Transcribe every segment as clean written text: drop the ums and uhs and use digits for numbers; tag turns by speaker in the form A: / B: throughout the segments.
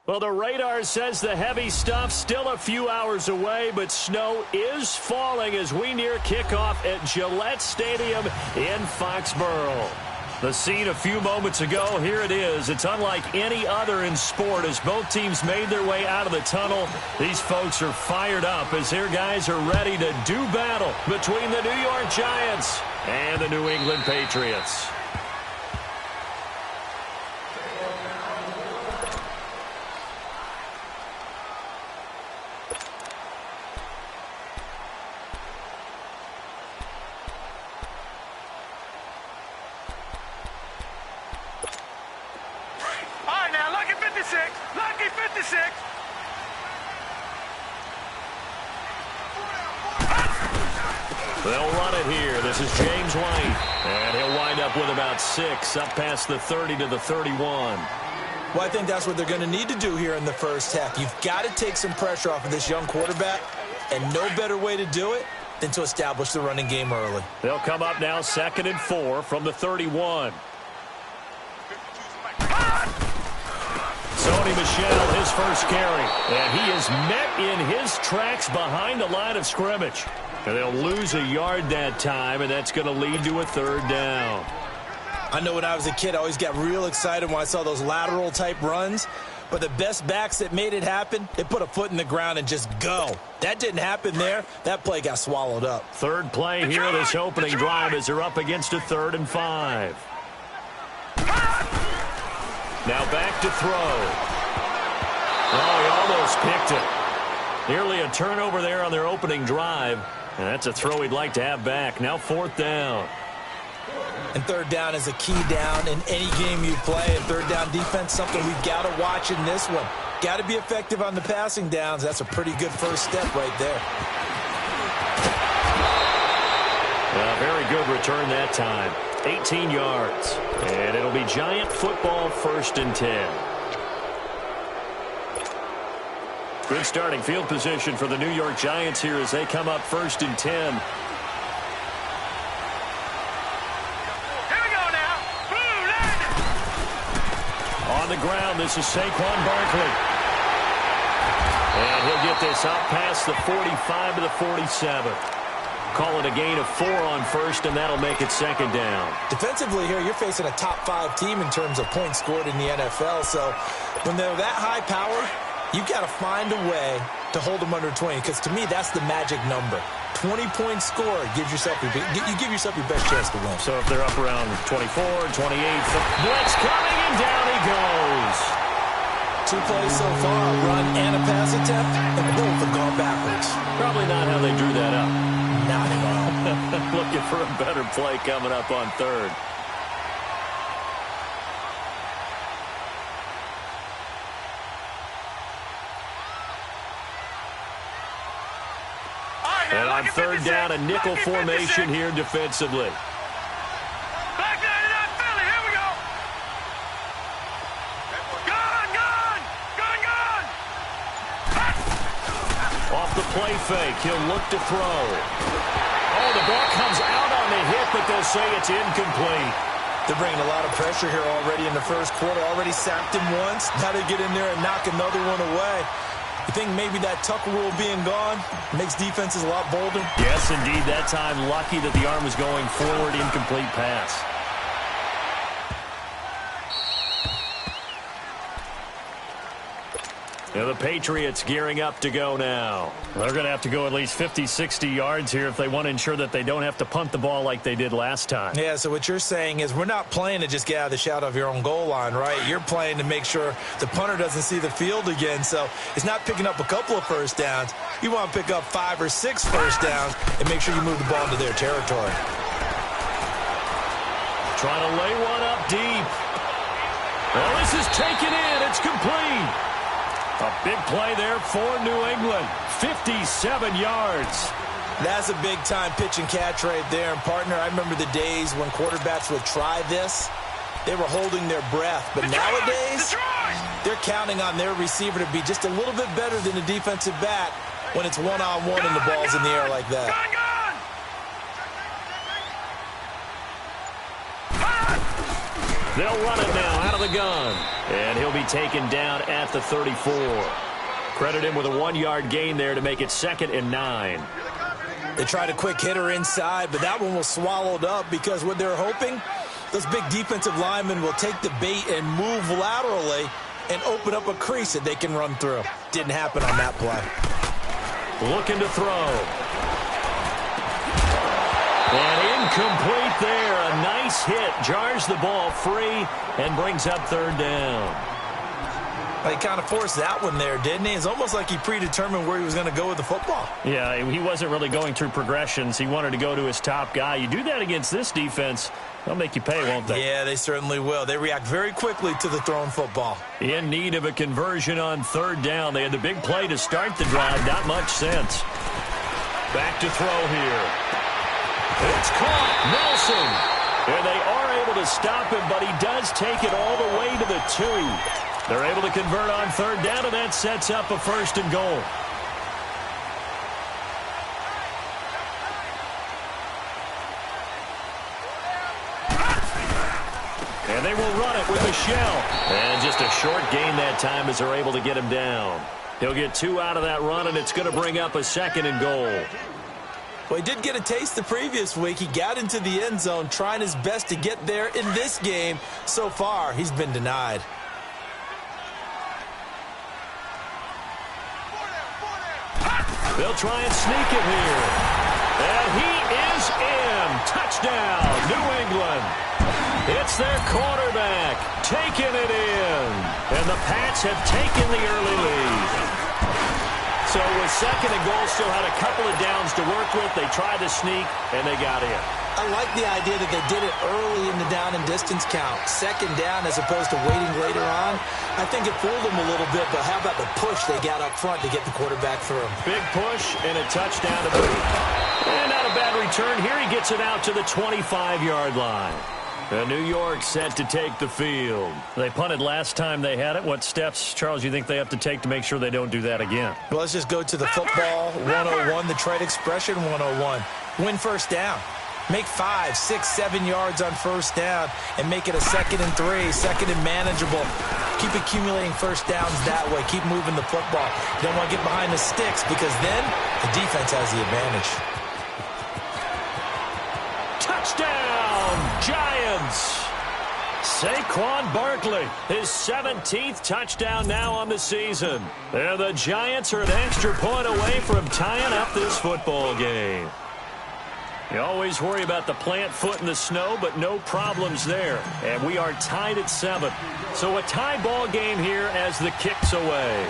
A: Well, the radar says the heavy stuff's still a few hours away, but snow is falling as we near kickoff at Gillette Stadium in Foxborough. The scene a few moments ago, here it is. It's unlike any other in sport as both teams made their way out of the tunnel. These folks are fired up as their guys are ready to do battle between the New York Giants and the New England Patriots.
B: Lucky 56.
A: They'll run it here. This is James White. And he'll wind up with about 6, up past the 30 to the 31.
C: Well, I think that's what they're going to need to do here in the first half. You've got to take some pressure off of this young quarterback, and no better way to do it than to establish the running game early.
A: They'll come up now 2nd and 4 from the 31. Sony Michel, his first carry. And he is met in his tracks behind the line of scrimmage. And they'll lose a yard that time, and that's going to lead to a 3rd down.
C: I know when I was a kid, I always got real excited when I saw those lateral-type runs. But the best backs that made it happen, they put a foot in the ground and just go. That didn't happen there. That play got swallowed up.
A: 3rd play here, this opening drive, as they're up against a 3rd and 5. Now back to throw. Oh, he almost picked it. Nearly a turnover there on their opening drive. And that's a throw he'd like to have back. Now 4th down.
C: And 3rd down is a key down in any game you play. And 3rd down defense, something we've got to watch in this one. Got to be effective on the passing downs. That's a pretty good first step right there.
A: Very good return that time. 18 yards. And it'll be Giant football, 1st and 10. Good starting field position for the New York Giants here as they come up 1st and 10.
B: Here we go now. Blue line.
A: On the ground, this is Saquon Barkley. And he'll get this out past the 45 to the 47. Call it a gain of 4 on 1st, and that'll make it 2nd down.
C: Defensively here, you're facing a top 5 team in terms of points scored in the NFL. So when they're that high power, you've got to find a way to hold them under 20, because to me, that's the magic number. 20-point score gives yourself you give yourself your best chance to win.
A: So if they're up around 24, 28, blitz coming, and down he goes.
C: 2 plays so far, a run and a pass attempt, and both have gone backwards.
A: Probably not how they drew that up.
C: Not at all.
A: Looking for a better play coming up on 3rd. And on 3rd down, a nickel formation here defensively.
B: Back 99 Philly. Here we go. Gone.
A: Off the play fake, he'll look to throw. Oh, the ball comes out on the hit, but they'll say it's incomplete.
C: They're bringing a lot of pressure here already in the first quarter. Already sacked him once. Now they get in there and knock another one away. You think maybe that tuck rule being gone makes defenses a lot bolder?
A: Yes, indeed. That time, lucky that the arm was going forward, incomplete pass. Now the Patriots gearing up to go now. They're going to have to go at least 50, 60 yards here if they want to ensure that they don't have to punt the ball like they did last time.
C: Yeah, so what you're saying is we're not playing to just get out of the shadow of your own goal line, right? You're playing to make sure the punter doesn't see the field again. So it's not picking up a couple of first downs. You want to pick up 5 or 6 first downs and make sure you move the ball into their territory.
A: Trying to lay one up deep. Well, this is taken in. It's complete. A big play there for New England. 57 yards.
C: That's a big-time pitch and catch right there. And, partner, I remember the days when quarterbacks would try this. They were holding their breath. But nowadays, they're counting on their receiver to be just a little bit better than the defensive back when it's one-on-one and the ball's in the air like that.
A: They'll run it now out of the gun. And he'll be taken down at the 34. Credit him with a 1-yard gain there to make it 2nd and 9.
C: They tried a quick hitter inside, but that one was swallowed up because what they're hoping, those big defensive linemen will take the bait and move laterally and open up a crease that they can run through. Didn't happen on that play.
A: Looking to throw. And incomplete there. A nice hit. Jars the ball free and brings up 3rd down.
C: He kind of forced that one there, didn't he? It's almost like he predetermined where he was going to go with the football.
A: Yeah, he wasn't really going through progressions. He wanted to go to his top guy. You do that against this defense, they'll make you pay, won't they?
C: Yeah, they certainly will. They react very quickly to the thrown football.
A: In need of a conversion on 3rd down. They had the big play to start the drive. Not much sense. Back to throw here. It's caught. Nelson. And they are able to stop him, but he does take it all the way to the 2. They're able to convert on 3rd down, and that sets up a 1st and goal. And they will run it with Michelle. And just a short gain that time as they're able to get him down. He'll get 2 out of that run, and it's going to bring up a 2nd and goal.
C: Well, he did get a taste the previous week. He got into the end zone, trying his best to get there in this game. So far, he's been denied.
A: They'll try and sneak it here. And he is in. Touchdown, New England. It's their quarterback taking it in. And the Pats have taken the early lead. So with 2nd and goal, still had a couple of downs to work with. They tried to sneak, and they got in.
C: I like the idea that they did it early in the down and distance count. 2nd down as opposed to waiting later on. I think it fooled them a little bit, but how about the push they got up front to get the quarterback through?
A: Big push and a touchdown to boot. And not a bad return here. He gets it out to the 25-yard line. And New York set to take the field. They punted last time they had it. What steps, Charles, you think they have to take to make sure they don't do that again?
C: Well, let's just go to the football 101, the trade expression 101. Win 1st down. Make 5, 6, 7 yards on 1st down and make it a 2nd and 3, 2nd and manageable. Keep accumulating 1st downs that way. Keep moving the football. You don't want to get behind the sticks because then the defense has the advantage.
A: Touchdown, Giants! Saquon Barkley, his 17th touchdown now on the season. And the Giants are an extra point away from tying up this football game. You always worry about the plant foot in the snow, but no problems there. And we are tied at 7. So a tie ball game here as the kick's away.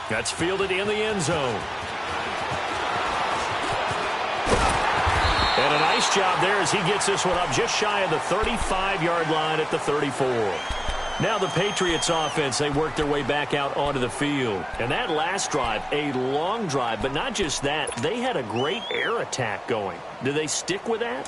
A: That's fielded in the end zone. And a nice job there as he gets this one up just shy of the 35-yard line at the 34. Now the Patriots offense, they work their way back out onto the field. And that last drive, a long drive, but not just that. They had a great air attack going. Do they stick with that?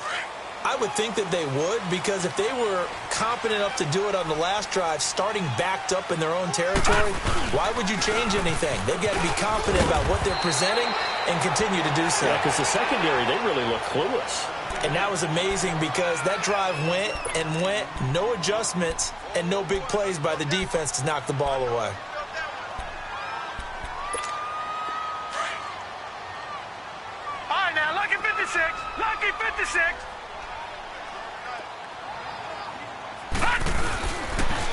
C: I would think that they would, because if they were competent enough to do it on the last drive, starting backed up in their own territory, why would you change anything? They've got to be confident about what they're presenting and continue to do so.
A: Yeah, because the secondary, they really look clueless.
C: And that was amazing because that drive went and went, no adjustments, and no big plays by the defense to knock the ball away.
B: All right, now, lucky 56. Lucky 56.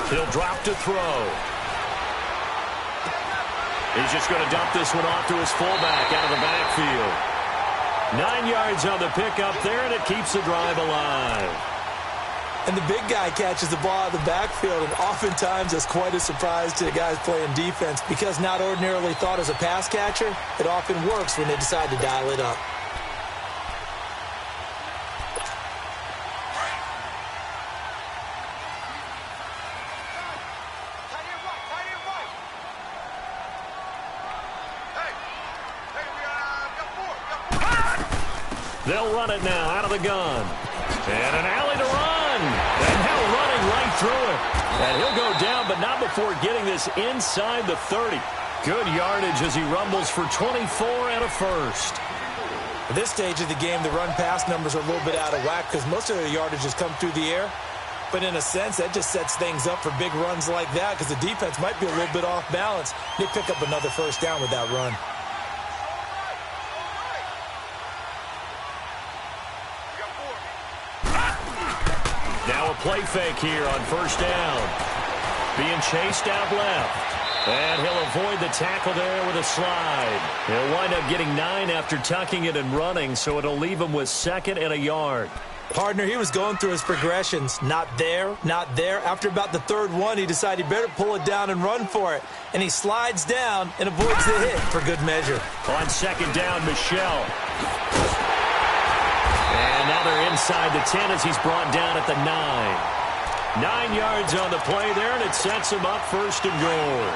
A: He'll drop to throw. He's just going to dump this one off to his fullback out of the backfield. 9 yards on the pickup there, and it keeps the drive alive.
C: And the big guy catches the ball out of the backfield, and oftentimes that's quite a surprise to the guys playing defense because not ordinarily thought as a pass catcher, it often works when they decide to dial it up.
A: They'll run it now out of the gun. And an alley to run. And now running right through it. And he'll go down, but not before getting this inside the 30. Good yardage as he rumbles for 24 and a first.
C: At this stage of the game, the run-pass numbers are a little bit out of whack because most of their yardage has come through the air. But in a sense, that just sets things up for big runs like that because the defense might be a little bit off balance. They pick up another first down with that run.
A: Now a play fake here on first down. Being chased out left. And he'll avoid the tackle there with a slide. He'll wind up getting 9 after tucking it and running, so it'll leave him with 2nd and a yard.
C: Partner, he was going through his progressions. Not there, not there. After about the 3rd one, he decided he better pull it down and run for it. And he slides down and avoids the hit for good measure.
A: On 2nd down, Michelle. And now they're inside the 10 as he's brought down at the 9. 9 yards on the play there, and it sets him up 1st and goal.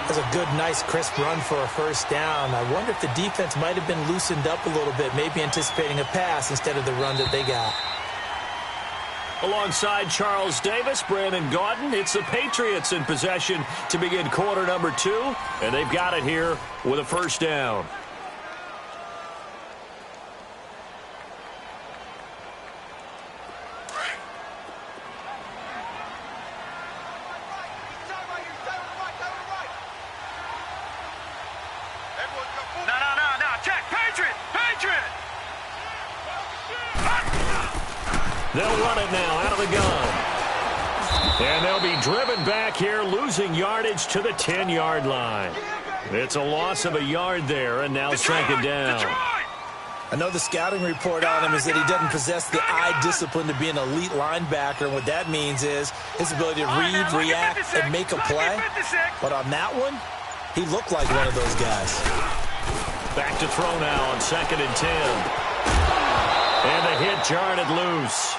C: That's a good, nice, crisp run for a first down. I wonder if the defense might have been loosened up a little bit, maybe anticipating a pass instead of the run that they got.
A: Alongside Charles Davis, Brandon Gaudin, it's the Patriots in possession to begin quarter number 2, and they've got it here with a first down. They'll run it now out of the gun. And they'll be driven back here, losing yardage to the 10-yard line. It's a loss of a yard there, and now 2nd down.
C: I know the scouting report on him is that he doesn't possess the eye discipline to be an elite linebacker, and what that means is his ability to read, react, and make a play. But on that one, he looked like one of those guys.
A: Back to throw now on 2nd and 10. And the hit jarred it loose.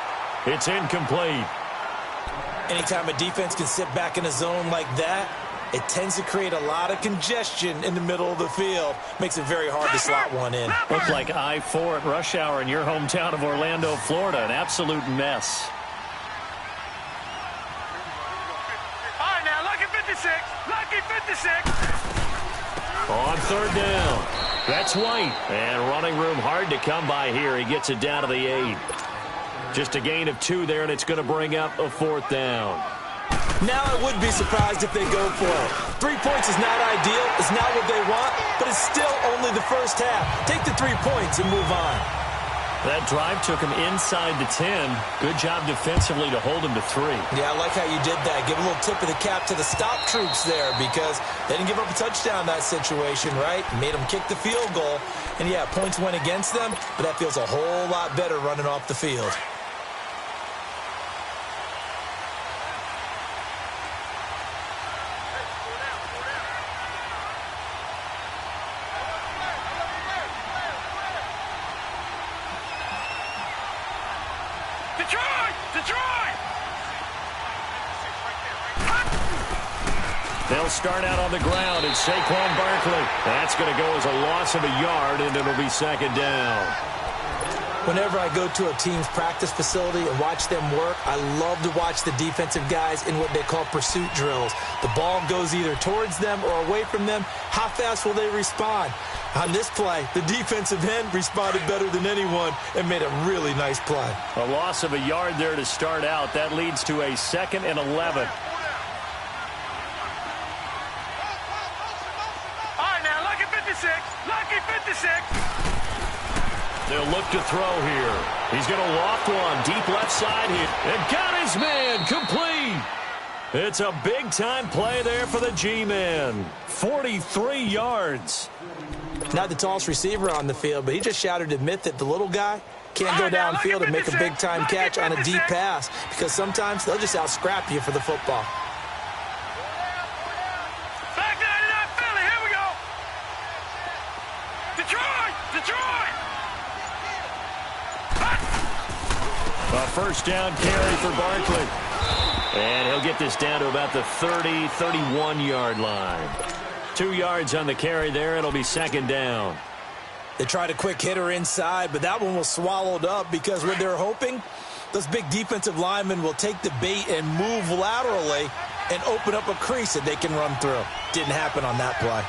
A: It's incomplete.
C: Anytime a defense can sit back in a zone like that, it tends to create a lot of congestion in the middle of the field. Makes it very hard to slot one in.
A: Looked like I-4 at rush hour in your hometown of Orlando, Florida. An absolute mess.
B: All right, now, lucky 56. Lucky 56.
A: On 3rd down. That's White. And running room hard to come by here. He gets it down to the 8. Just a gain of 2 there, and it's going to bring up a 4th down.
C: Now I would be surprised if they go for it. 3 points is not ideal. It's not what they want, but it's still only the first half. Take the 3 points and move on.
A: That drive took him inside the 10. Good job defensively to hold him to 3.
C: Yeah, I like how you did that. Give a little tip of the cap to the stop troops there because they didn't give up a touchdown in that situation, right? Made them kick the field goal. And, yeah, points went against them, but that feels a whole lot better running off the field.
A: They'll start out on the ground. It's Saquon Barkley. That's going to go as a loss of a yard, and it'll be 2nd down.
C: Whenever I go to a team's practice facility and watch them work, I love to watch the defensive guys in what they call pursuit drills. The ball goes either towards them or away from them. How fast will they respond? On this play, the defensive end responded better than anyone and made a really nice play.
A: A loss of a yard there to start out. That leads to a 2nd and 11.
B: Lucky 56.
A: They'll look to throw here. He's going to loft one deep left side here. And got his man complete. It's a big-time play there for the G-Man. 43 yards.
C: Not the tallest receiver on the field, but he just shouted to admit that the little guy can't go downfield and make a big-time catch on a deep pass because sometimes they'll just out-scrap you for the football.
A: A first down carry for Barkley. And he'll get this down to about the 30, 31-yard line. 2 yards on the carry there. It'll be 2nd down.
C: They tried a quick hitter inside, but that one was swallowed up because what they're hoping, those big defensive linemen will take the bait and move laterally and open up a crease that they can run through. Didn't happen on that play.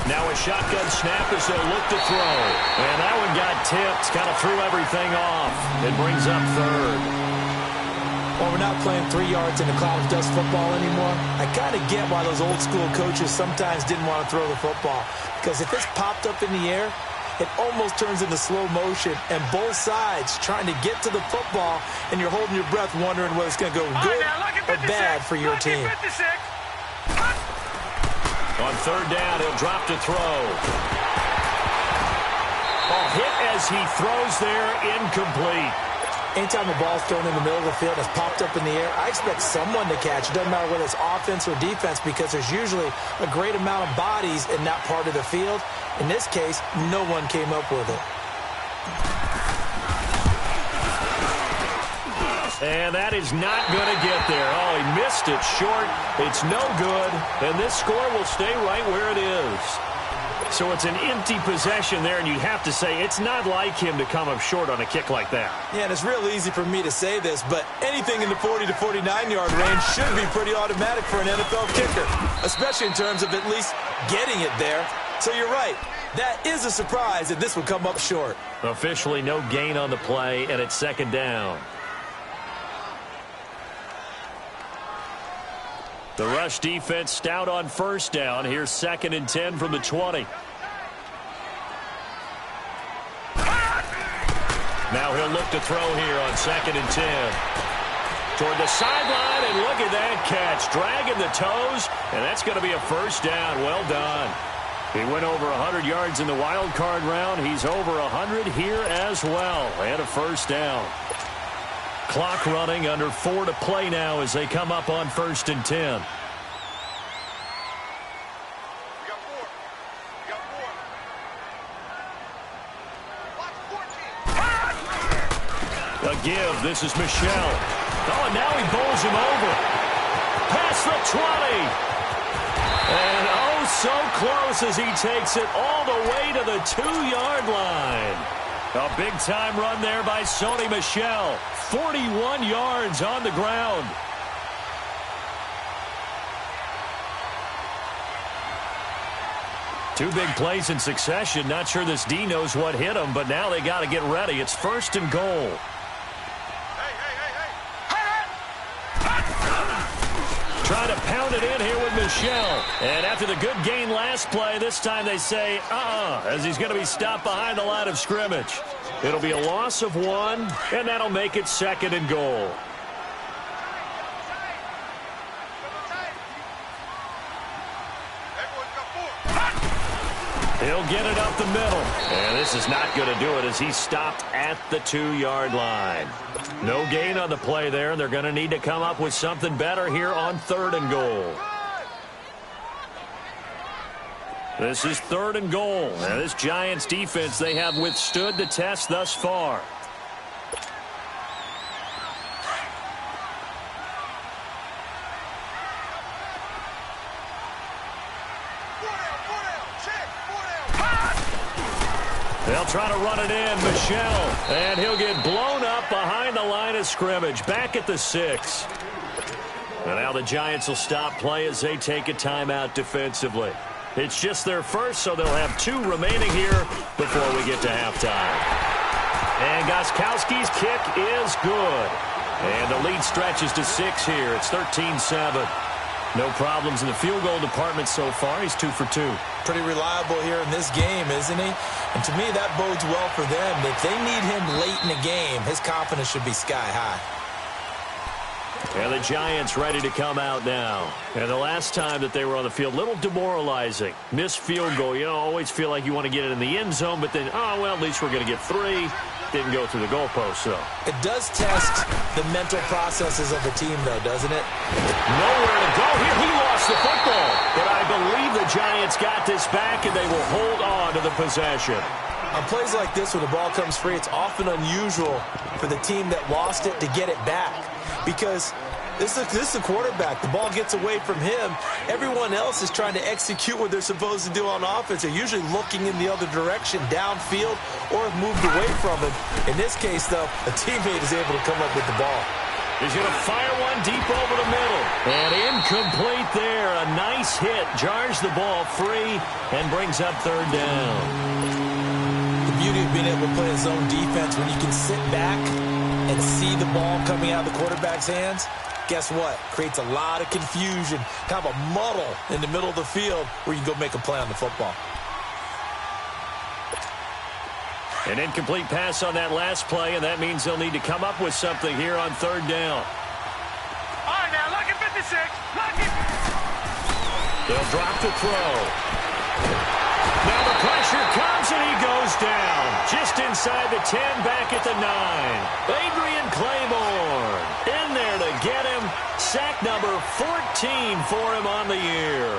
A: Now a shotgun snap as they'll look to throw. And that one got tipped, kind of threw everything off. It brings up third.
C: Well, we're not playing 3 yards in a cloud of dust football anymore. I kind of get why those old school coaches sometimes didn't want to throw the football. Because if it's popped up in the air, it almost turns into slow motion, and both sides trying to get to the football, and you're holding your breath wondering whether it's going to go good or bad for your team.
A: On third down, he'll drop to throw. Ball hit as he throws there, incomplete.
C: Anytime a ball's thrown in the middle of the field and it's popped up in the air, I expect someone to catch. It doesn't matter whether it's offense or defense, because there's usually a great amount of bodies in that part of the field. In this case, no one came up with it.
A: And that is not going to get there. Oh, he missed it short. It's no good. And this score will stay right where it is. So it's an empty possession there, and you have to say it's not like him to come up short on a kick like that.
C: Yeah, and it's real easy for me to say this, but anything in the 40 to 49-yard range should be pretty automatic for an NFL kicker, especially in terms of at least getting it there. So you're right. That is a surprise that this would come up short.
A: Officially no gain on the play, and it's second down. The rush defense stout on first down. Here's 2nd and 10 from the 20. Now he'll look to throw here on 2nd and 10. Toward the sideline, and look at that catch. Dragging the toes, and that's going to be a first down. Well done. He went over 100 yards in the wild card round. He's over 100 here as well. And a first down. Clock running, under 4 to play now as they come up on 1st and 10. A give. This is Michel. Oh, and now he bowls him over. Past the 20. And oh, so close as he takes it all the way to the 2-yard line. A big-time run there by Sony Michel. 41 yards on the ground. Two big plays in succession. Not sure this D knows what hit him, but now they got to get ready. It's 1st and goal. Trying to pound it in here with Michel. And after the good gain last play, this time they say, as he's going to be stopped behind the line of scrimmage. It'll be a loss of 1, and that'll make it 2nd and goal. He'll get it up the middle. And this is not going to do it as he's stopped at the 2-yard line. No gain on the play there, and they're going to need to come up with something better here on 3rd and goal. This is 3rd and goal. Now, this Giants defense, they have withstood the test thus far. They'll try to run it in. Michel. And he'll get blown up behind the line of scrimmage. Back at the 6. And now the Giants will stop play as they take a timeout defensively. It's just their first, so they'll have 2 remaining here before we get to halftime. And Gostkowski's kick is good. And the lead stretches to 6 here. It's 13-7. No problems in the field goal department so far. He's 2 for 2.
C: Pretty reliable here in this game, isn't he? And to me, that bodes well for them. If they need him late in the game, his confidence should be sky high.
A: And the Giants ready to come out now. And the last time that they were on the field, a little demoralizing. Missed field goal. You know, always feel like you want to get it in the end zone, but then, oh, well, at least we're going to get 3. Didn't go through the goalpost, though.
C: It does test the mental processes of the team, though, doesn't it?
A: Nowhere to go here. He lost the football. But I believe the Giants got this back, and they will hold on to the possession.
C: On plays like this, when the ball comes free, it's often unusual for the team that lost it to get it back. Because this is the quarterback. The ball gets away from him. Everyone else is trying to execute what they're supposed to do on offense. They're usually looking in the other direction, downfield, or have moved away from him. In this case, though, a teammate is able to come up with the ball.
A: He's going to fire one deep over the middle. And incomplete there. A nice hit. Jars the ball free and brings up third down.
C: The beauty of being able to play a zone defense when you can sit back and see the ball coming out of the quarterback's hands, guess what? Creates a lot of confusion, kind of a muddle in the middle of the field where you can go make a play on the football.
A: An incomplete pass on that last play, and that means they'll need to come up with something here on third down.
B: All right, now, lucky 56. Lucky.
A: They'll drop the throw. Now the pressure comes, and he goes down. Just inside the 10, back at the 9. Adrian Claiborne in there to get him. Sack number 14 for him on the year.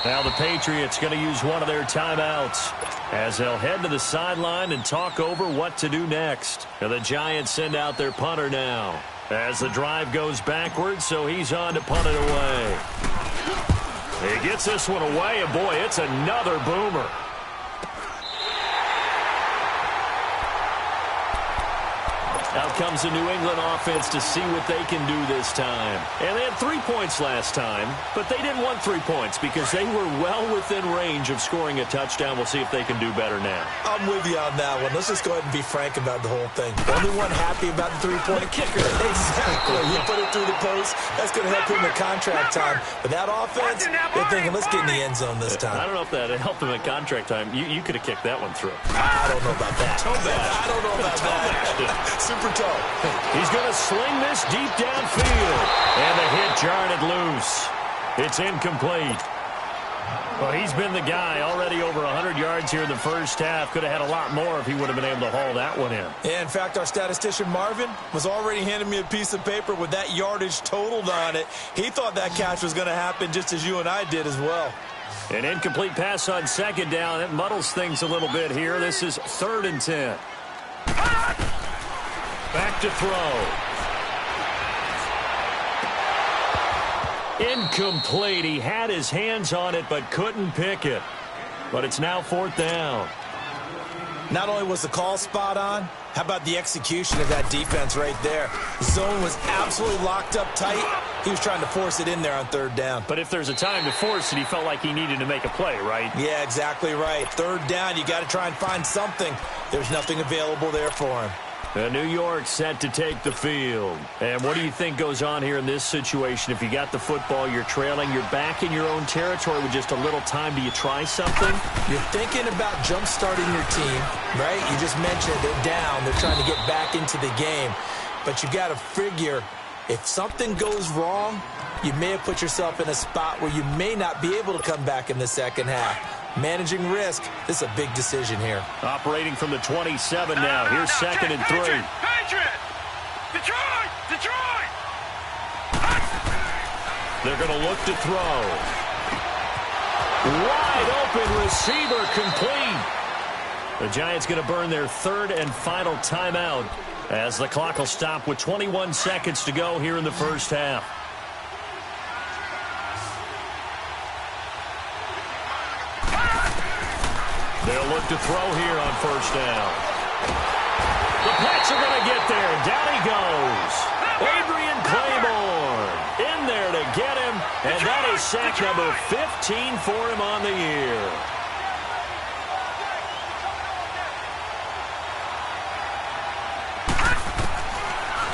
A: Now the Patriots going to use one of their timeouts as they'll head to the sideline and talk over what to do next. And the Giants send out their punter now as the drive goes backwards, so he's on to punt it away. He gets this one away, and boy, it's another boomer. Out comes the New England offense to see what they can do this time. And they had 3 points last time, but they didn't want 3 points because they were well within range of scoring a touchdown. We'll see if they can do better now.
C: I'm with you on that one. Let's just go ahead and be frank about the whole thing. The only one happy about the three-point
A: kicker.
C: Exactly. He put it through the post. That's going to help him in contract time. But that offense, they're thinking, let's get in the end zone this time.
A: I don't know if that helped him in contract time. You could have kicked that one through.
C: I don't know about that. I don't know about that. Super toe.
A: He's going to sling this deep downfield. And the hit jarred it loose. It's incomplete. Well, he's been the guy already over 100 yards here in the first half. Could have had a lot more if he would have been able to haul that one in.
C: Yeah, in fact, our statistician Marvin was already handing me a piece of paper with that yardage totaled on it. He thought that catch was going to happen just as you and I did as well.
A: An incomplete pass on second down. It muddles things a little bit here. This is 3rd and 10. Back to throw. Incomplete. He had his hands on it but couldn't pick it. But it's now 4th down.
C: Not only was the call spot on, how about the execution of that defense right there? The zone was absolutely locked up tight. He was trying to force it in there on 3rd down.
A: But if there's a time to force it, he felt like he needed to make a play, right?
C: Yeah, exactly right. 3rd down, you got to try and find something. There's nothing available there for him.
A: New York set to take the field. And what do you think goes on here in this situation? If you got the football, you're trailing, you're back in your own territory with just a little time. Do you try something?
C: You're thinking about jump-starting your team, right? You just mentioned they're down. They're trying to get back into the game. But you got to figure if something goes wrong, you may have put yourself in a spot where you may not be able to come back in the second half. Managing risk, this is a big decision here.
A: Operating from the 27 now. Here's 2nd and 3.
B: Patriot! Detroit! Detroit!
A: They're going to look to throw. Wide open receiver complete. The Giants going to burn their 3rd and final timeout as the clock will stop with 21 seconds to go here in the first half. They'll look to throw here on 1st down. The Pats are going to get there. Down he goes. Adrian Claiborne in there to get him. And that is sack number 15 for him on the year.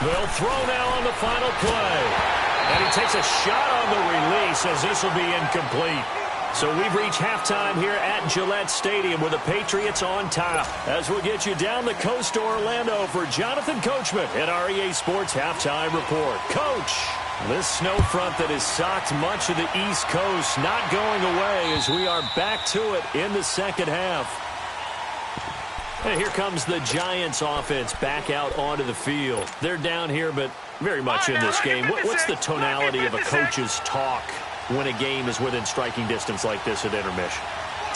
A: They'll throw now on the final play. And he takes a shot on the release as this will be incomplete. So we've reached halftime here at Gillette Stadium with the Patriots on top. As we'll get you down the coast to Orlando for Jonathan Coachman at our EA Sports Halftime Report. Coach, this snow front that has socked much of the East Coast not going away as we are back to it in the second half. And here comes the Giants offense back out onto the field. They're down here, but very much in this game. What's the tonality of a coach's talk when a game is within striking distance like this at intermission?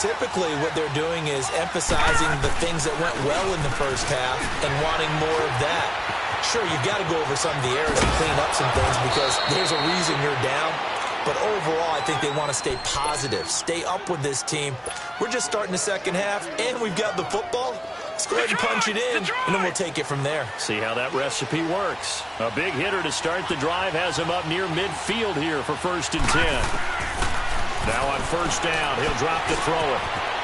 C: Typically, what they're doing is emphasizing the things that went well in the first half and wanting more of that. Sure, you've got to go over some of the errors and clean up some things because there's a reason you're down. But overall, I think they want to stay positive, stay up with this team. We're just starting the second half, and we've got the football. Let's go ahead and punch it in, and then we'll take it from there.
A: See how that recipe works. A big hitter to start the drive has him up near midfield here for 1st and 10. Now on 1st down, he'll drop to throw it.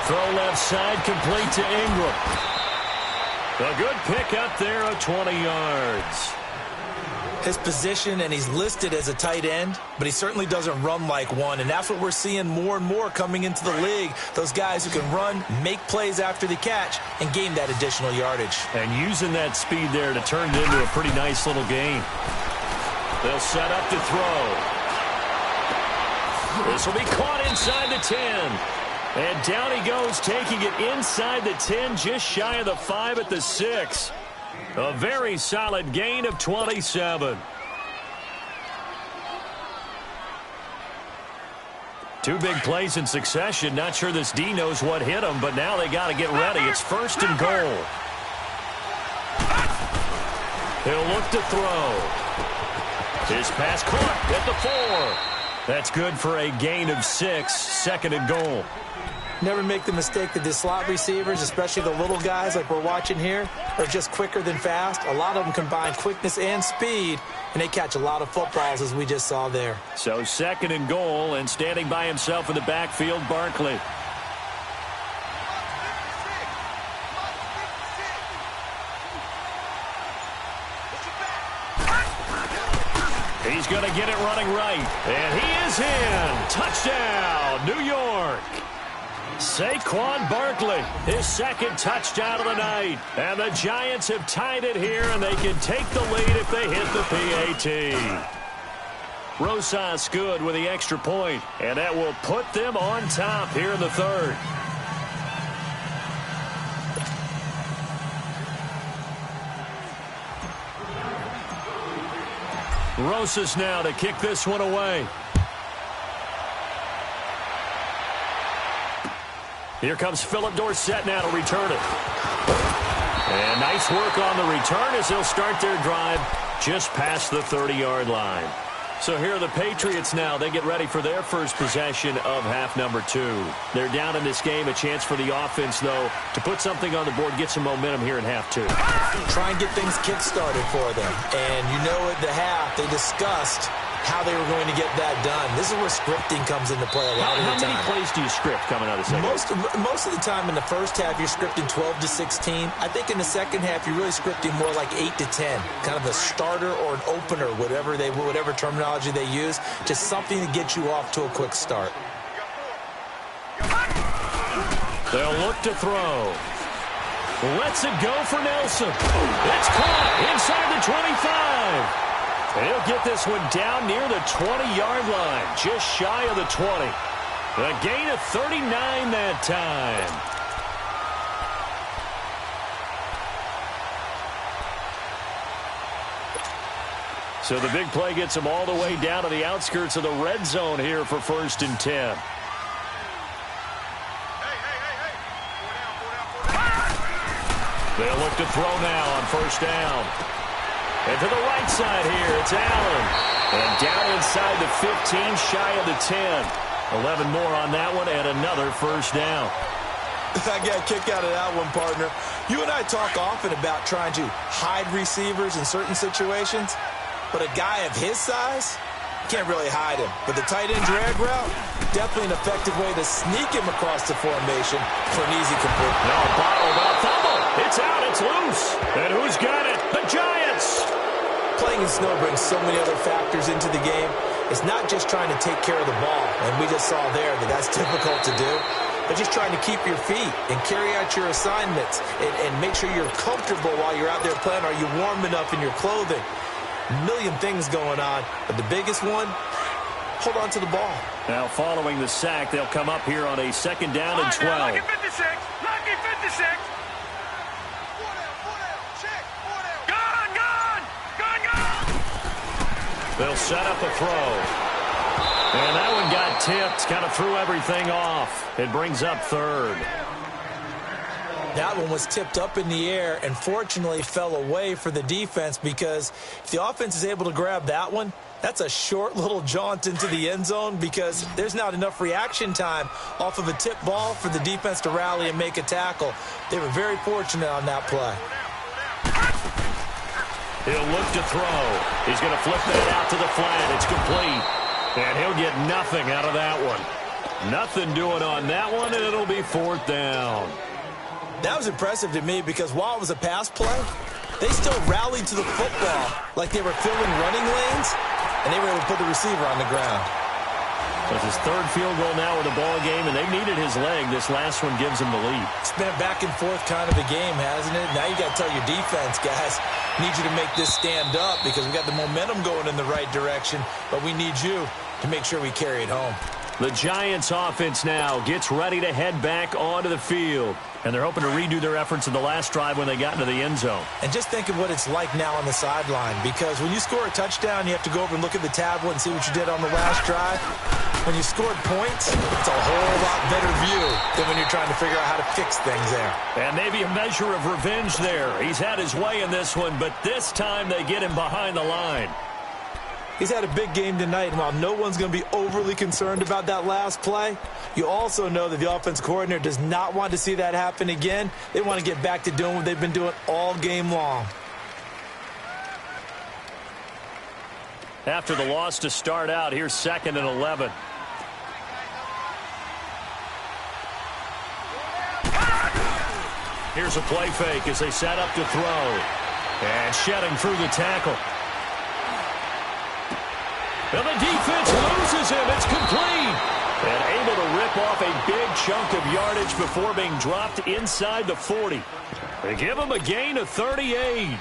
A: Throw left side, complete to Ingram. A good pick up there of 20 yards.
C: His position, and he's listed as a tight end, but he certainly doesn't run like one, and that's what we're seeing more and more coming into the league. Those guys who can run, make plays after the catch, and gain that additional yardage.
A: And using that speed there to turn it into a pretty nice little gain. They'll set up to throw. This will be caught inside the 10. And down he goes, taking it inside the 10, just shy of the 5 at the 6. A very solid gain of 27. Two big plays in succession. Not sure this D knows what hit him, but now they got to get ready. It's 1st and goal. He'll look to throw. His pass caught at the 4. That's good for a gain of 6, 2nd and goal.
C: Never make the mistake that the slot receivers, especially the little guys like we're watching here, are just quicker than fast. A lot of them combine quickness and speed, and they catch a lot of footballs, as we just saw there.
A: So 2nd and goal, and standing by himself in the backfield, Barkley. He's going to get it running right, and he is in. Touchdown, New York. Saquon Barkley, his 2nd touchdown of the night. And the Giants have tied it here, and they can take the lead if they hit the PAT. Rosas good with the extra point, and that will put them on top here in the 3rd. Rosas now to kick this one away. Here comes Philip Dorsett now to return it. And nice work on the return as they'll start their drive just past the 30-yard line. So here are the Patriots now. They get ready for their first possession of half number 2. They're down in this game. A chance for the offense, though, to put something on the board, get some momentum here in half 2.
C: Try and get things kick-started for them. And you know at the half they discussed how they were going to get that done. This is where scripting comes into play a lot of the time.
A: How many plays do you script coming out of the second?
C: Most of the time in the first half, you're scripting 12 to 16. I think in the second half, you're really scripting more like 8 to 10. Kind of a starter or an opener, whatever terminology they use. Just something to get you off to a quick start.
A: They'll look to throw. Lets it go for Nelson. It's caught inside the 25. He'll get this one down near the 20-yard line, just shy of the 20. A gain of 39 that time. So the big play gets them all the way down to the outskirts of the red zone here for 1st and 10. They'll look to throw now on 1st down. And to the right side here, it's Allen. And down inside the 15, shy of the 10. 11 more on that one, and another 1st down.
C: I got a kick out of that one, partner. You and I talk often about trying to hide receivers in certain situations, but a guy of his size, can't really hide him. But the tight end drag route, definitely an effective way to sneak him across the formation for an easy complete.
A: No, bottled up fumble. It's out, it's loose. And who's got it? The Giants.
C: Playing in snow brings so many other factors into the game. It's not just trying to take care of the ball, and we just saw there that that's difficult to do, but just trying to keep your feet and carry out your assignments and make sure you're comfortable while you're out there playing. Are you warm enough in your clothing? A million things going on, but the biggest one, hold on to the ball.
A: Now following the sack, they'll come up here on a 2nd down and 12.
B: Lucky 56. Lucky 56.
A: They'll set up a throw. And that one got tipped, kind of threw everything off. It brings up 3rd.
C: That one was tipped up in the air and fortunately fell away for the defense, because if the offense is able to grab that one, that's a short little jaunt into the end zone, because there's not enough reaction time off of a tip ball for the defense to rally and make a tackle. They were very fortunate on that play.
A: He'll look to throw. He's going to flip that out to the flat. It's complete. And he'll get nothing out of that one. Nothing doing on that one, and it'll be 4th down.
C: That was impressive to me, because while it was a pass play, they still rallied to the football like they were filling running lanes, and they were able to put the receiver on the ground.
A: So it's his 3rd field goal now with the ball game, and they needed his leg. This last one gives him the lead.
C: It's been a back and forth kind of a game, hasn't it? Now you got to tell your defense, guys, need you to make this stand up, because we got the momentum going in the right direction, but we need you to make sure we carry it home.
A: The Giants offense now gets ready to head back onto the field. And they're hoping to redo their efforts in the last drive when they got into the end zone.
C: And just think of what it's like now on the sideline, because when you score a touchdown, you have to go over and look at the tablet and see what you did on the last drive. When you scored points, it's a whole lot better view than when you're trying to figure out how to fix things there.
A: And maybe a measure of revenge there. He's had his way in this one, but this time they get him behind the line.
C: He's had a big game tonight, and while no one's going to be overly concerned about that last play, you also know that the offense coordinator does not want to see that happen again. They want to get back to doing what they've been doing all game long.
A: After the loss to start out, here's 2nd and 11. Here's a play fake as they set up to throw. And shedding through the tackle. And the defense loses him. It's complete. And able to rip off a big chunk of yardage before being dropped inside the 40. They give him a gain of 38.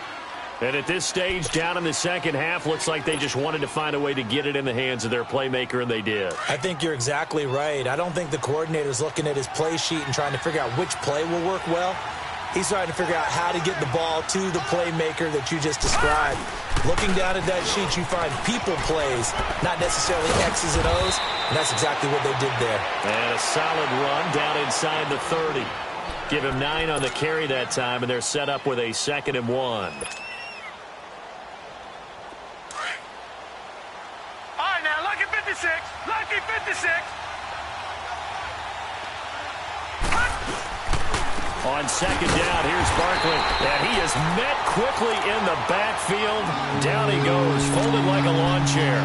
A: And at this stage, down in the second half, looks like they just wanted to find a way to get it in the hands of their playmaker, and they did.
C: I think you're exactly right. I don't think the coordinator's looking at his play sheet and trying to figure out which play will work well. He's trying to figure out how to get the ball to the playmaker that you just described. Looking down at that sheet, you find people plays, not necessarily X's and O's, and that's exactly what they did there.
A: And a solid run down inside the 30. Give him 9 on the carry that time, and they're set up with a 2nd and 1.
B: All right, now, lucky 56. Lucky 56.
A: On 2nd down, here's Barkley. And he is met quickly in the backfield. Down he goes, folded like a lawn chair.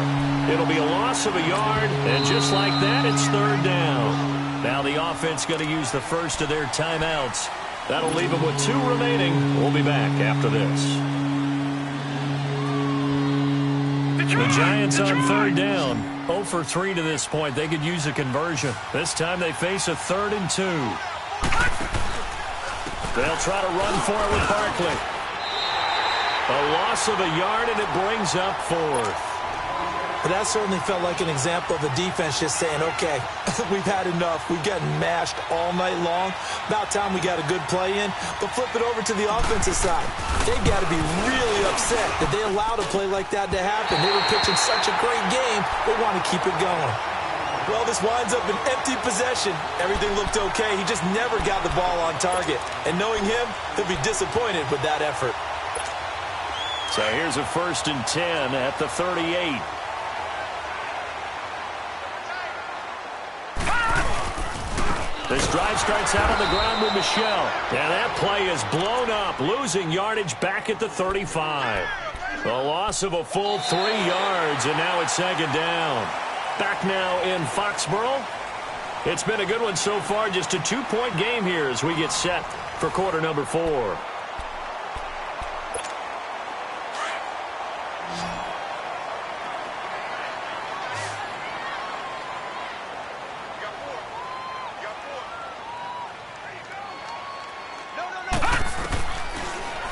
A: It'll be a loss of a yard, and just like that, it's 3rd down. Now the offense going to use the first of their timeouts. That'll leave them with 2 remaining. We'll be back after this. The Giants on 3rd down. 0 for 3 to this point. They could use a conversion. This time they face a 3rd and 2. They'll try to run for it with Barkley. A loss of a yard, and it brings up 4th.
C: But that certainly felt like an example of the defense just saying, okay, we've had enough. We've gotten mashed all night long. About time we got a good play in. But flip it over to the offensive side. They've got to be really upset that they allowed a play like that to happen. They were pitching such a great game. They want to keep it going. Well, this winds up an empty possession. Everything looked okay. He just never got the ball on target. And knowing him, he'll be disappointed with that effort.
A: So here's a 1st and 10 at the 38. This drive starts out on the ground with Michel. And that play is blown up, losing yardage back at the 35. A loss of a full 3 yards, and now it's 2nd down. Back now in Foxborough. It's been a good one so far, just a 2-point game here as we get set for quarter number 4.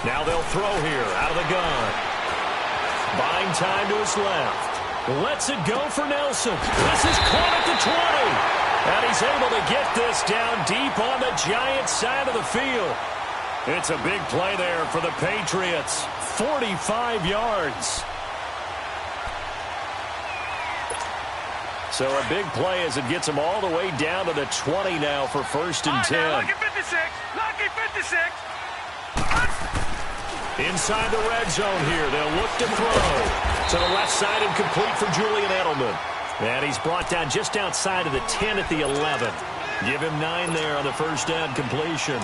A: Now they'll throw here out of the gun. Buying time to his left. Lets it go for Nelson. This is caught at the 20. And he's able to get this down deep on the Giants' side of the field. It's a big play there for the Patriots. 45 yards. So a big play as it gets them all the way down to the 20 now for 1st and 10.
B: Now, look at 56. 56. Lucky 56.
A: Inside the red zone here. They'll look to throw. To the left side and complete for Julian Edelman. And he's brought down just outside of the 10 at the 11. Give him 9 there on the first down completion.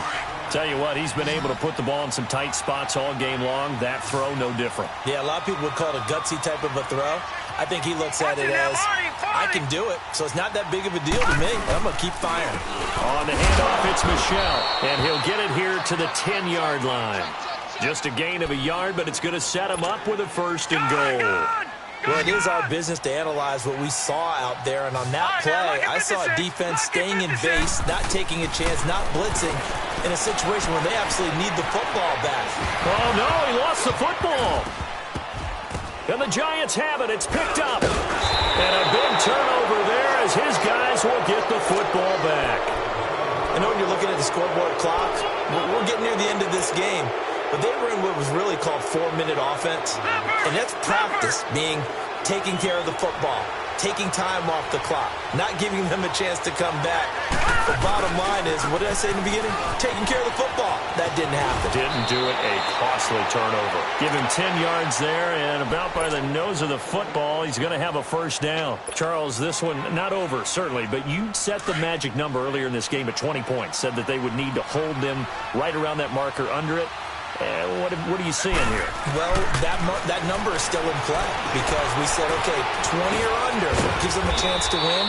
A: Tell you what, he's been able to put the ball in some tight spots all game long. That throw, no different.
C: Yeah, a lot of people would call it a gutsy type of a throw. I think he looks at it as, I can do it, so it's not that big of a deal to me. I'm going to keep firing.
A: On the handoff, it's Michel, and he'll get it here to the 10-yard line. Just a gain of a yard, but it's going to set him up with a first and goal.
C: Well, it is our business to analyze what we saw out there, and on that play, I saw a defense staying in base, not taking a chance, not blitzing, in a situation where they absolutely need the football back.
A: Oh, no, he lost the football. And the Giants have it. It's picked up. And a big turnover there as his guys will get the football back.
C: I know when you're looking at the scoreboard clock, we're getting near the end of this game. But they were in what was really called 4-minute offense. And that's practice, being taking care of the football, taking time off the clock, not giving them a chance to come back. The bottom line is, what did I say in the beginning? Taking care of the football. That didn't happen.
A: Didn't do it. A costly turnover. Give him 10 yards there, and about by the nose of the football, he's going to have a first down. Charles, this one not over, certainly, but you set the magic number earlier in this game at 20 points. Said that they would need to hold them right around that marker under it. What are you seeing here?
C: Well, that number is still in play because we said, okay, 20 or under gives them a chance to win.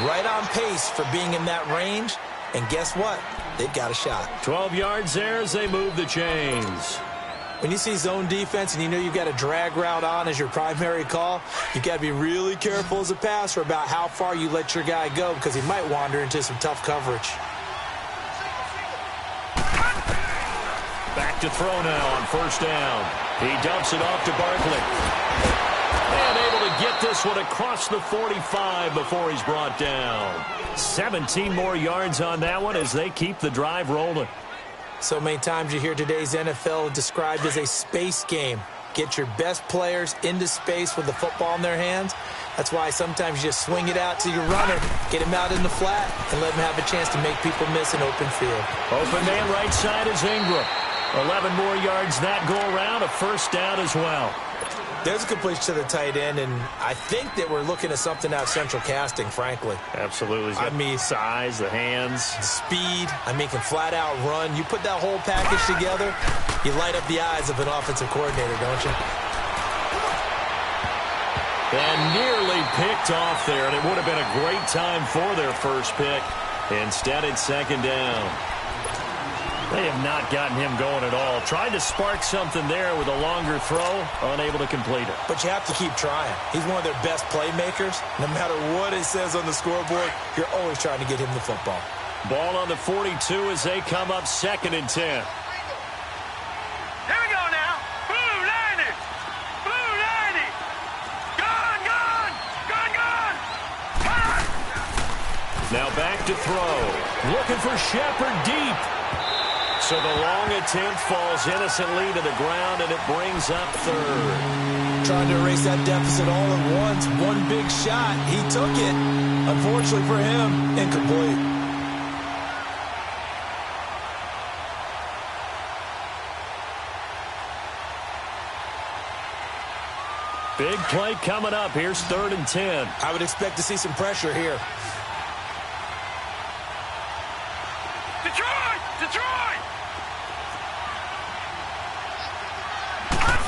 C: Right on pace for being in that range. And guess what? They've got a shot.
A: 12 yards there as they move the chains.
C: When you see zone defense and you know you've got a drag route on as your primary call, you've got to be really careful as a passer about how far you let your guy go because he might wander into some tough coverage.
A: Back to throw now on first down. He dumps it off to Barkley. And able to get this one across the 45 before he's brought down. 17 more yards on that one as they keep the drive rolling.
C: So many times you hear today's NFL described as a space game. Get your best players into space with the football in their hands. That's why sometimes you just swing it out to your runner, get him out in the flat, and let him have a chance to make people miss an open field.
A: Open man right side is Ingram. 11 more yards that go around, a first down as well.
C: There's a completion to the tight end, and I think that we're looking at something out of central casting, frankly.
A: Absolutely.
C: I mean,
A: size, the hands.
C: Speed. I mean, can flat out run. You put that whole package together, you light up the eyes of an offensive coordinator, don't you?
A: And nearly picked off there, and it would have been a great time for their first pick. Instead, it's second down. They have not gotten him going at all. Tried to spark something there with a longer throw, unable to complete it.
C: But you have to keep trying. He's one of their best playmakers. No matter what it says on the scoreboard, you're always trying to get him the football.
A: Ball on the 42 as they come up second and 10.
B: Here we go now. Blue 90. Blue 90. Gone, gone. Gone, gone. Gone.
A: Now back to throw. Looking for Shepard deep. So the long attempt falls innocently to the ground, and it brings up third.
C: Trying to erase that deficit all at once. One big shot. He took it. Unfortunately for him, incomplete.
A: Big play coming up. Here's third and 10.
C: I would expect to see some pressure here.
B: Detroit! Detroit!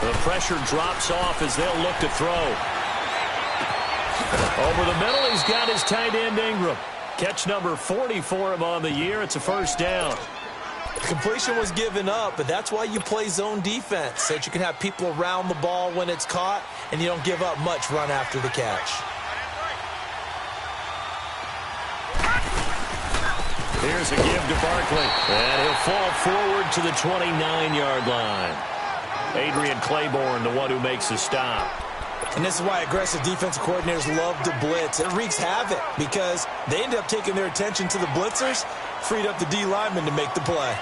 A: The pressure drops off as they'll look to throw. Over the middle, he's got his tight end, Ingram. Catch number 40 for him on the year. It's a first down.
C: Completion was given up, but that's why you play zone defense, so that you can have people around the ball when it's caught, and you don't give up much run after the catch.
A: Here's a give to Barkley, and he'll fall forward to the 29-yard line. Adrian Claiborne, the one who makes the stop.
C: And this is why aggressive defensive coordinators love to blitz. It wreaks havoc because they end up taking their attention to the blitzers, freed up the D lineman to make the play.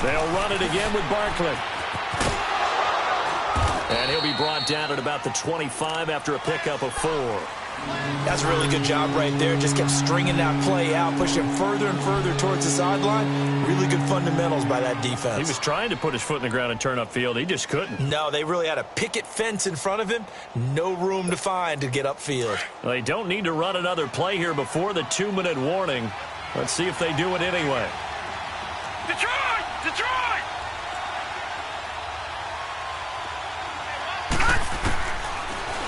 A: They'll run it again with Barkley. And he'll be brought down at about the 25 after a pickup of 4.
C: That's a really good job right there. Just kept stringing that play out, pushing further and further towards the sideline. Really good fundamentals by that defense.
A: He was trying to put his foot in the ground and turn upfield. He just couldn't.
C: No, they really had a picket fence in front of him. No room to find to get upfield.
A: They don't need to run another play here before the 2-minute warning. Let's see if they do it anyway.
B: Detroit! Detroit!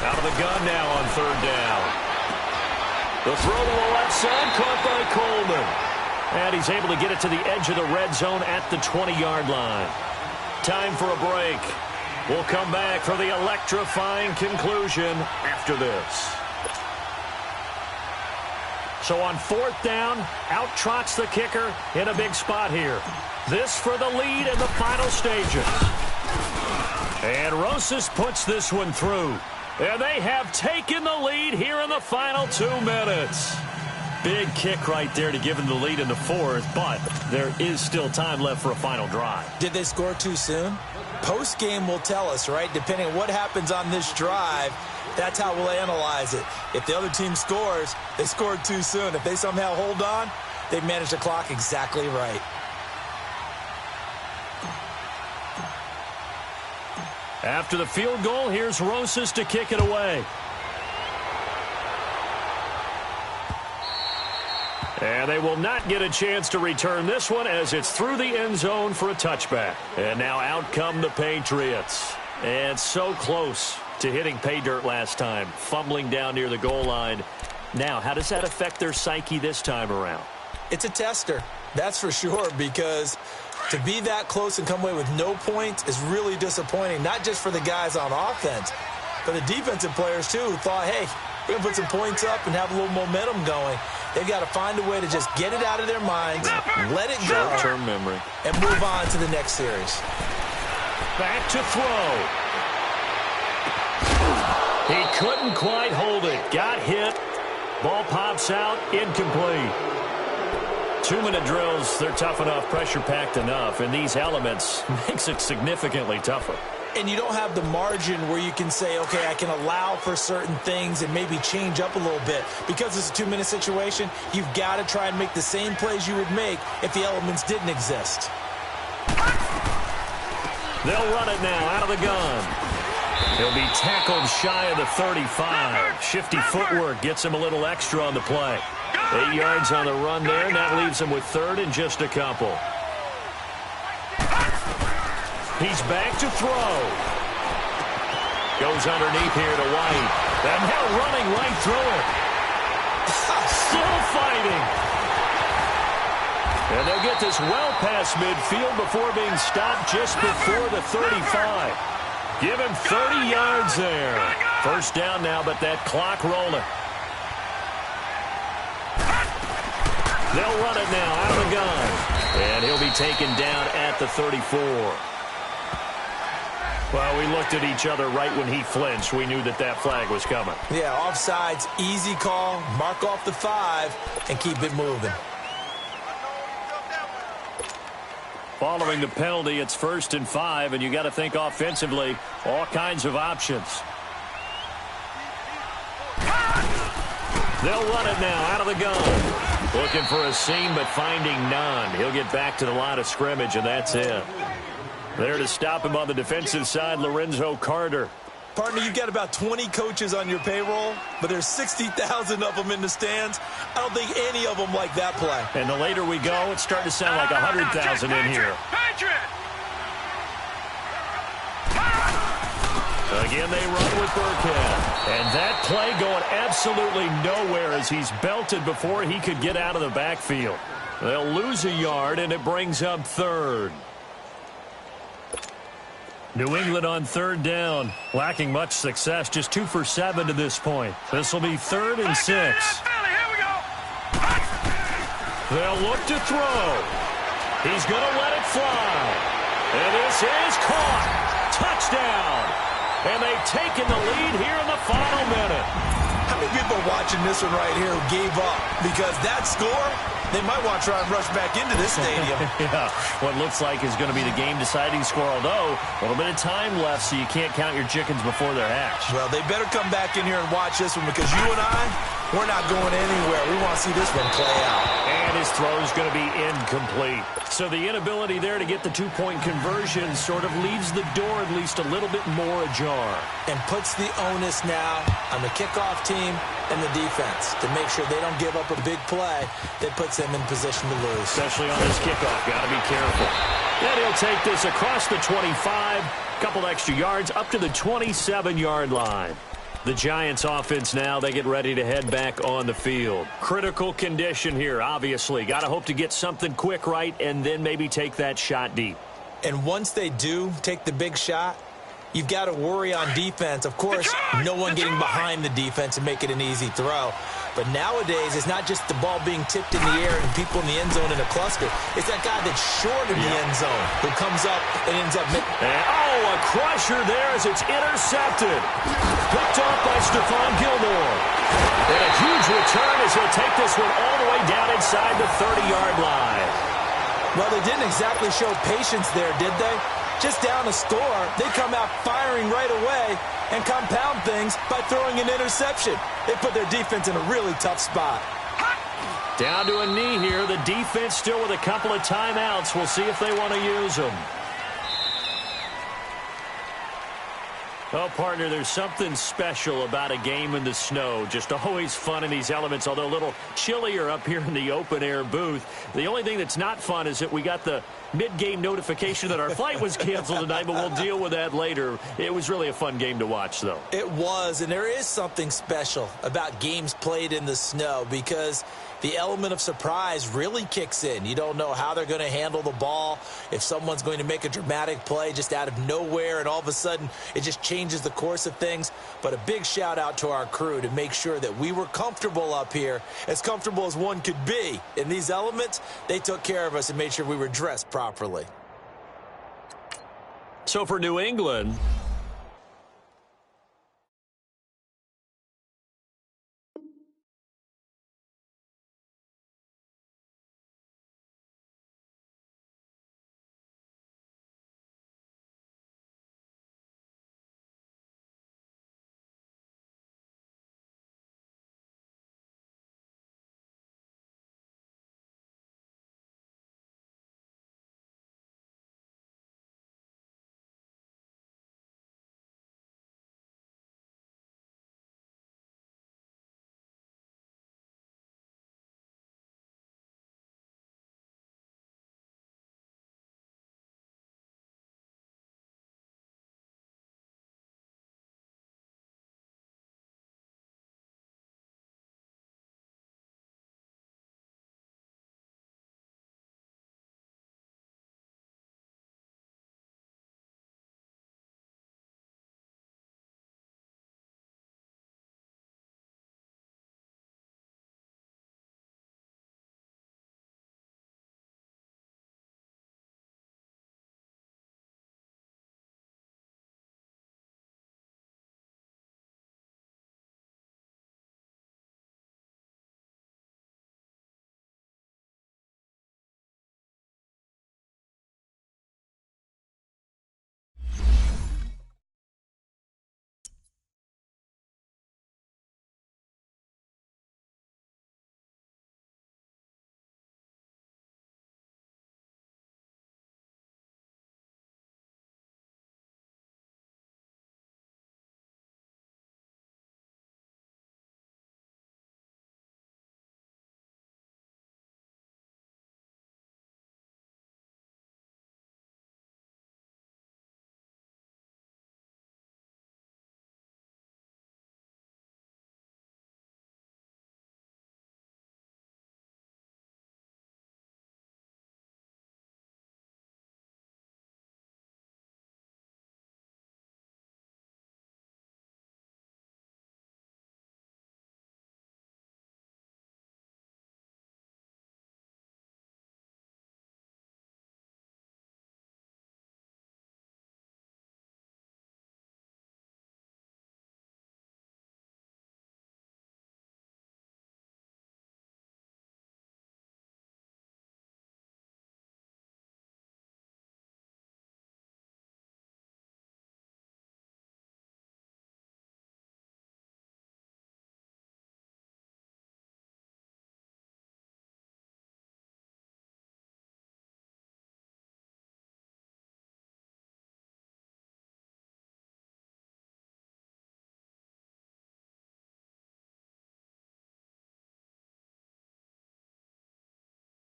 A: Out of the gun now on 3rd down. The throw to the left side, caught by Coleman. And he's able to get it to the edge of the red zone at the 20-yard line. Time for a break. We'll come back for the electrifying conclusion after this. So on 4th down, out trots the kicker in a big spot here. This for the lead in the final stages. And Rosas puts this one through. And they have taken the lead here in the final 2 minutes. Big kick right there to give them the lead in the 4th, but there is still time left for a final drive.
C: Did they score too soon? Post-game will tell us, right? Depending on what happens on this drive, that's how we'll analyze it. If the other team scores, they scored too soon. If they somehow hold on, they managed the clock exactly right.
A: After the field goal, here's Rosas to kick it away. And they will not get a chance to return this one as it's through the end zone for a touchback. And now out come the Patriots. And so close to hitting pay dirt last time, fumbling down near the goal line. Now, how does that affect their psyche this time around?
C: It's a tester, that's for sure, because to be that close and come away with no points is really disappointing, not just for the guys on offense, but the defensive players, too, who thought, hey, we're going to put some points up and have a little momentum going. They've got to find a way to just get it out of their minds, let it go,
A: short-term memory,
C: and move on to the next series.
A: Back to throw. He couldn't quite hold it. Got hit. Ball pops out. Incomplete. 2-minute drills, they're tough enough, pressure-packed enough, and these elements makes it significantly tougher.
C: And you don't have the margin where you can say, okay, I can allow for certain things and maybe change up a little bit. Because it's a 2-minute situation, you've got to try and make the same plays you would make if the elements didn't exist.
A: They'll run it now out of the gun. He'll be tackled shy of the 35. Shifty footwork gets him a little extra on the play. 8 yards on the run there, and that leaves him with 3rd and just a couple. He's back to throw. Goes underneath here to White. And now running right through it. Still fighting. And they'll get this well past midfield before being stopped just before the 35. Give him 30 yards there. 1st down now, but that clock rolling. They'll run it now out of the gun. And he'll be taken down at the 34. Well, we looked at each other right when he flinched. We knew that that flag was coming.
C: Yeah, offsides, easy call. Mark off the 5 and keep it moving.
A: Following the penalty, it's 1st and 5, and you got to think offensively, all kinds of options. They'll run it now out of the gun. Looking for a seam, but finding none. He'll get back to the line of scrimmage, and that's it. There to stop him on the defensive side, Lorenzo Carter.
C: Partner, you've got about 20 coaches on your payroll, but there's 60,000 of them in the stands. I don't think any of them like that play.
A: And the later we go, it's starting to sound like 100,000 in here. Again, they run with Burkhead. And that play going absolutely nowhere as he's belted before he could get out of the backfield. They'll lose a yard, and it brings up 3rd. New England on 3rd down, lacking much success, just 2 for 7 to this point. This will be 3rd and 6. They'll look to throw. He's going to let it fly. And this is caught. Touchdown. And they've taken the lead here in the final minute.
C: How many people watching this one right here who gave up? Because that score, they might want to try and rush back into this stadium.
A: Yeah, what looks like is going to be the game-deciding score, although a little bit of time left, so you can't count your chickens before they're hatched.
C: Well, they better come back in here and watch this one because you and I, we're not going anywhere. We want to see this one play out.
A: And his throw is going to be incomplete. So the inability there to get the two-point conversion sort of leaves the door at least a little bit more ajar.
C: And puts the onus now on the kickoff team and the defense to make sure they don't give up a big play that puts them in position to lose.
A: Especially on this kickoff. Got to be careful. Then he'll take this across the 25, couple extra yards up to the 27-yard line. The Giants offense now, they get ready to head back on the field. Critical condition here, obviously. Got to hope to get something quick right and then maybe take that shot deep.
C: And once they do take the big shot, you've got to worry on defense. Of course, no one getting behind the defense and make it an easy throw. But nowadays, it's not just the ball being tipped in the air and people in the end zone in a cluster. It's that guy that's short in the end zone who comes up and ends up making...
A: a crusher there as it's intercepted. Picked off by Stephon Gilmore. And a huge return as he'll take this one all the way down inside the 30-yard line.
C: Well, they didn't exactly show patience there, did they? Just down a score, they come out firing right away and compound things by throwing an interception. They put their defense in a really tough spot.
A: Down to a knee here. The defense still with a couple of timeouts. We'll see if they want to use them. Oh, partner, there's something special about a game in the snow. Just always fun in these elements, although a little chillier up here in the open-air booth. The only thing that's not fun is that we got the mid-game notification that our flight was canceled tonight, but we'll deal with that later. It was really a fun game to watch, though.
C: It was, and there is something special about games played in the snow because the element of surprise really kicks in. You don't know how they're going to handle the ball, if someone's going to make a dramatic play just out of nowhere, and all of a sudden it just changes the course of things. But a big shout out to our crew to make sure that we were comfortable up here, as comfortable as one could be. In these elements, they took care of us and made sure we were dressed properly.
A: So for New England,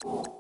D: You